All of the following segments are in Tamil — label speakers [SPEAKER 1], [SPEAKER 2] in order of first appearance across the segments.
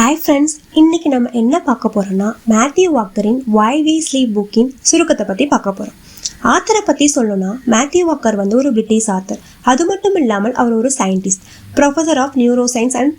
[SPEAKER 1] ஹாய் ஃப்ரெண்ட்ஸ், இன்னைக்கு நம்ம என்ன பார்க்க போறோம்னா மேத்யூ வாக்கரின் வை வி ஸ்லீப் புக்கின் சுருக்கத்தை பற்றி பார்க்க போகிறோம். ஆத்தரை பற்றி சொல்லணும்னா மேத்யூ வாக்கர் வந்து ஒரு பிரிட்டிஷ் ஆத்தர். அது மட்டும் இல்லாமல் அவர் ஒரு scientist, professor of neuroscience and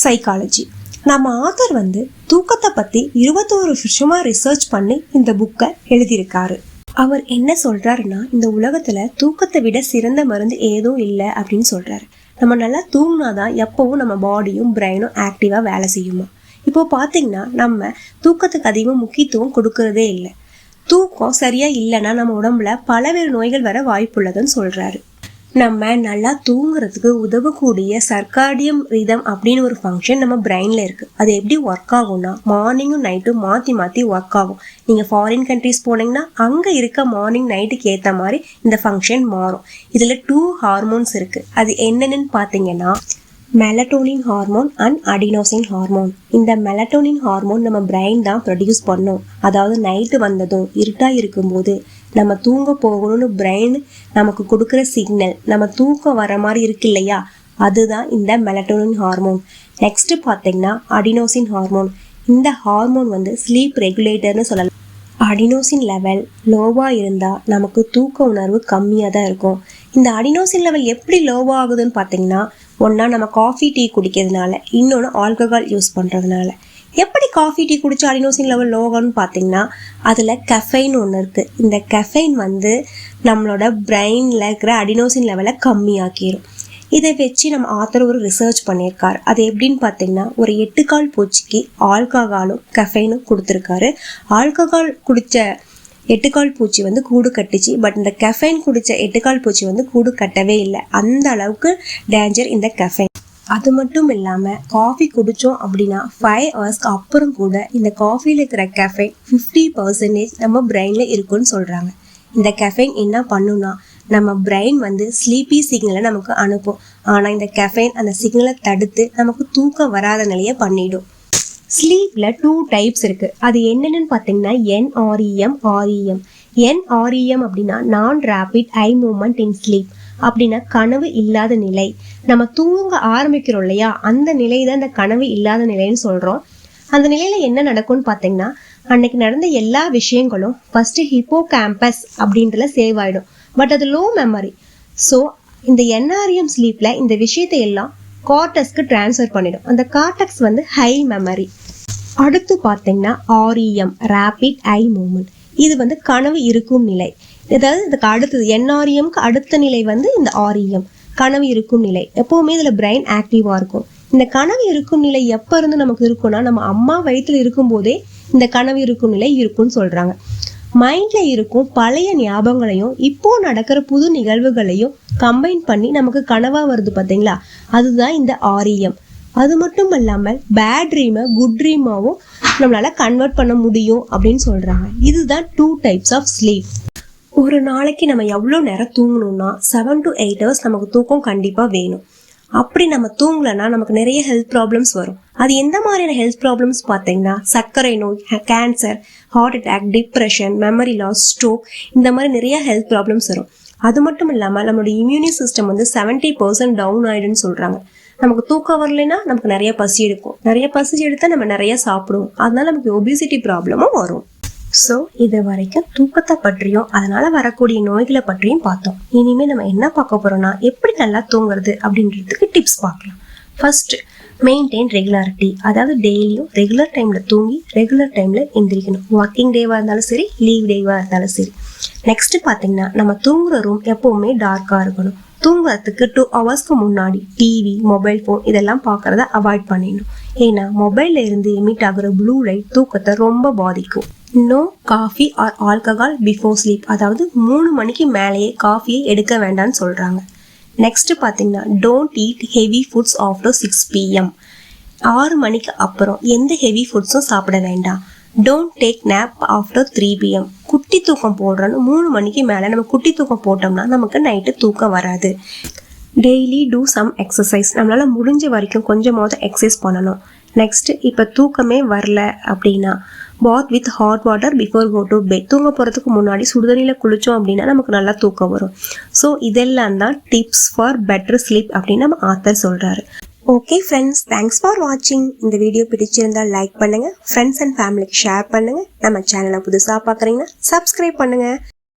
[SPEAKER 1] psychology. நம்ம ஆத்தர் வந்து தூக்கத்தை பற்றி 21 வருஷமாக ரிசர்ச் பண்ணி இந்த புக்கை எழுதியிருக்காரு. அவர் என்ன சொல்கிறாருன்னா, இந்த உலகத்தில் தூக்கத்தை விட சிறந்த மருந்து ஏதும் இல்லை அப்படின்னு சொல்கிறாரு. நம்ம நல்லா தூங்கினாதான் எப்போவும் நம்ம பாடியும் பிரெயினும் ஆக்டிவாக வேலை செய்யுமா. இப்போது பார்த்தீங்கன்னா நம்ம தூக்கத்துக்கு அதிகமாக முக்கியத்துவம் கொடுக்கறதே இல்லை. தூக்கம் சரியாக இல்லைன்னா நம்ம உடம்புல பலவேறு நோய்கள் வர வாய்ப்புள்ளதுன்னு சொல்கிறாரு. நம்ம நல்லா தூங்குறதுக்கு உதவக்கூடிய சர்க்காடியம் ரிதம் அப்படின்னு ஒரு ஃபங்க்ஷன் நம்ம பிரெயினில் இருக்குது. அது எப்படி ஒர்க் ஆகும்னா, மார்னிங்கும் நைட்டும் மாற்றி மாற்றி ஒர்க் ஆகும். நீங்கள் ஃபாரின் கண்ட்ரிஸ் போனீங்கன்னா அங்கே இருக்க மார்னிங் நைட்டுக்கு ஏற்ற மாதிரி இந்த ஃபங்க்ஷன் மாறும். இதில் 2 ஹார்மோன்ஸ் இருக்குது. அது என்னென்னு பார்த்தீங்கன்னா melatonin hormone and adenosine hormone. இந்த மெலட்டோனின் ஹார்மோன் நம்ம பிரெயின் தான் ப்ரொடியூஸ் பண்ணும். அதாவது நைட்டு வந்ததும் இருட்டாக இருக்கும்போது நம்ம தூங்க போகணும்னு பிரெயின் நமக்கு கொடுக்குற சிக்னல், நம்ம தூக்கம் வர மாதிரி இருக்கு இல்லையா, அதுதான் இந்த மெலட்டோனின் ஹார்மோன். நெக்ஸ்ட்டு பார்த்தீங்கன்னா அடினோசின் ஹார்மோன். இந்த ஹார்மோன் வந்து ஸ்லீப் ரெகுலேட்டர்னு சொல்லலாம். அடினோசின் லெவல் லோவாக இருந்தால் நமக்கு தூக்க உணர்வு கம்மியாக தான் இருக்கும். இந்த அடினோசின் லெவல் எப்படி லோவாக ஆகுதுன்னு பார்த்தீங்கன்னா, ஒன்றா நம்ம காஃபி டீ குடிக்கிறதுனால, இன்னொன்று ஆல்கஹால் யூஸ் பண்ணுறதுனால. எப்படி காஃபி டீ குடிச்சு அடினோசின் லெவல் லோகன்னு பார்த்தீங்கன்னா, அதில் கெஃபைன் ஒன்று இருக்குது. இந்த கெஃபைன் வந்து நம்மளோட பிரெயினில் இருக்கிற அடினோசின் லெவலை கம்மியாக்கிடும். இதை வச்சு நம்ம ஆத்தர் ஒரு ரிசர்ச் பண்ணியிருக்காரு. அது எப்படின்னு பார்த்தீங்கன்னா, ஒரு 8 கால் பூச்சிக்கு ஆல்கஹாலும் கெஃபைனும் கொடுத்துருக்காரு. ஆல்கஹால் குடித்த 8 கால் பூச்சி வந்து கூடு கட்டுச்சு. பட் இந்த கெஃபைன் குடித்த 8 கால் பூச்சி வந்து கூடு கட்டவே இல்லை. அந்த அளவுக்கு டேஞ்சர் இந்த கெஃபைன். அது மட்டும் இல்லாமல் காஃபி குடித்தோம் அப்படின்னா 5 ஹவர்ஸ்க்கு அப்புறம் கூட இந்த காஃபியில் இருக்கிற கெஃபைன் 50% நம்ம பிரெயினில் இருக்குன்னு சொல்கிறாங்க. இந்த கெஃபைன் என்ன பண்ணுன்னா, நம்ம பிரெயின் வந்து ஸ்லீப்பி சிக்னலை நமக்கு அனுப்பும். ஆனால் இந்த கெஃபைன் அந்த சிக்னலை தடுத்து நமக்கு தூக்கம் வராத நிலையை பண்ணிடும். ஸ்லீப்பில் 2 டைப்ஸ் இருக்குது. அது என்னென்னு பார்த்தீங்கன்னா NREM, REM. NREM அப்படின்னா நான் rapid eye movement in sleep. அப்படின்னா கனவு இல்லாத நிலை. நம்ம தூங்க ஆரம்பிக்கிறோம் இல்லையா, அந்த நிலை தான் இந்த கனவு இல்லாத நிலைன்னு சொல்கிறோம். அந்த நிலையில் என்ன நடக்கும்னு பார்த்தீங்கன்னா, அன்னைக்கு நடந்த எல்லா விஷயங்களும் ஃபஸ்ட்டு ஹிப்போ கேம்பஸ் அப்படின்றதுல சேவ் ஆகிடும். பட் அது லோ மெமரி. ஸோ இந்த NREM ஸ்லீப்பில் இந்த விஷயத்தை எல்லாம் கார்டெக்ஸ்க்கு டிரான்ஸ்ஃபர் பண்ணிடும். அந்த கார்டெக்ஸ் வந்து ஹை மெமரி. அடுத்து பார்த்தீங்கன்னா REM, ரேபிட் ஐ மூமெண்ட். இது வந்து கனவு இருக்கும் நிலை. அதாவது இதுக்கு அடுத்தது NREMக்கு அடுத்த நிலை வந்து இந்த REM, கனவு இருக்கும் நிலை. எப்போவுமே இதில் பிரெயின் ஆக்டிவாக இருக்கும். இந்த கனவு இருக்கும் நிலை எப்போ இருந்து நமக்கு இருக்கும்னா, நம்ம அம்மா வயிற்றில் இருக்கும்போதே இந்த கனவு இருக்கும் நிலை இருக்குன்னு சொல்கிறாங்க. மைண்டில் இருக்கும் பழைய ஞாபகங்களையும் இப்போ நடக்கிற புது நிகழ்வுகளையும் கம்பைன் பண்ணி நமக்கு கனவாக வருது பார்த்தீங்களா, அதுதான் இந்த REM. அது மட்டும் இல்லாமல் பேட் ட்ரீமை குட் ட்ரீமாவும் நம்மளால் கன்வெர்ட் பண்ண முடியும் அப்படின்னு சொல்கிறாங்க. இதுதான் 2 டைப்ஸ் ஆஃப் ஸ்லீப். ஒரு நாளைக்கு நம்ம எவ்வளோ நேரம் தூங்கணும்னா 7 to 8 hours நமக்கு தூக்கம் கண்டிப்பாக வேணும். அப்படி நம்ம தூங்கலைன்னா நமக்கு நிறைய ஹெல்த் ப்ராப்ளம்ஸ் வரும். அது எந்த மாதிரியான ஹெல்த் ப்ராப்ளம்ஸ் பார்த்தீங்கன்னா, சர்க்கரை நோய், cancer, heart attack, depression, memory loss, stroke, இந்த மாதிரி நிறைய ஹெல்த் ப்ராப்ளம்ஸ் வரும். அது மட்டும் இல்லாமல் நம்மளோட இம்யூனி சிஸ்டம் வந்து 70% டவுன் ஆகிடுன்னு சொல்கிறாங்க. நமக்கு தூக்கம் வரலைன்னா நமக்கு நிறைய பசி எடுக்கும். நிறைய பசி எடுத்தால் நம்ம நிறைய சாப்பிடுவோம். அதனால நமக்கு ஒபிசிட்டி ப்ராப்ளமும் வரும். ஸோ இது வரைக்கும் தூக்கத்தை பற்றியும் அதனால் வரக்கூடிய நோய்களை பற்றியும் பார்த்தோம். இனிமேல் நம்ம என்ன பார்க்க போகிறோம்னா, எப்படி நல்லா தூங்குறது அப்படின்றதுக்கு டிப்ஸ் பார்க்கலாம். First, maintain regularity. அதாவது டெய்லியும் ரெகுலர் டைமில் தூங்கி ரெகுலர் டைமில் எந்திரிக்கணும். ஒர்க்கிங் டேவாக இருந்தாலும் சரி, லீவ் டேவாக இருந்தாலும் சரி. நெக்ஸ்ட் பார்த்தீங்கன்னா, நம்ம தூங்குற ரூம் எப்போவுமே டார்க்காக இருக்கணும். தூங்குறதுக்கு 2 ஹவர்ஸ்க்கு முன்னாடி டிவி, மொபைல் ஃபோன் இதெல்லாம் பார்க்குறத அவாய்ட் பண்ணிடணும். ஏன்னா மொபைலில் இருந்து எமிட் ஆகிற ப்ளூ லைட் தூக்கத்தை ரொம்ப பாதிக்கும். No coffee or alcohol before sleep. அதாவது 3 மணிக்கு மேலேயே காஃபியை எடுக்க வேண்டாம்னு சொல்கிறாங்க. நெக்ஸ்ட் பார்த்தீங்கன்னா, don't eat heavy foods after 6 PM. 6 மணிக்கு அப்புறம் எந்த ஹெவி ஃபுட்ஸும் சாப்பிட வேண்டாம். Don't take nap after 3 PM. குட்டி தூக்கம் போடுறோன்னு 3 மணிக்கு மேலே நம்ம குட்டி தூக்கம் போட்டோம்னா நமக்கு நைட்டு தூக்கம் வராது. Daily do some exercise. நம்மளால் முடிஞ்ச வரைக்கும் கொஞ்சமாவது எக்ஸசைஸ் பண்ணணும். நெக்ஸ்ட், இப்போ தூக்கமே வரல அப்படின்னா bath with hot water before go to bed. தூங்க போகிறதுக்கு முன்னாடி சுடுதண்ணியில் குளித்தோம் அப்படின்னா நமக்கு நல்லா தூக்கம் வரும். ஸோ இதெல்லாம் தான் டிப்ஸ் ஃபார் பெட்டர் ஸ்லீப் அப்படின்னு நம்ம ஆத்தர் சொல்கிறாரு. ஓகே ஃப்ரெண்ட்ஸ், தேங்க்ஸ் ஃபார் வாட்சிங். இந்த வீடியோ பிடிச்சிருந்தால் லைக் பண்ணுங்க, ஃப்ரெண்ட்ஸ் அண்ட் ஃபேமிலிக்கு ஷேர் பண்ணுங்க. நம்ம சேனலை புதுசாக பார்க்குறீங்கன்னா சப்ஸ்கிரைப் பண்ணுங்க.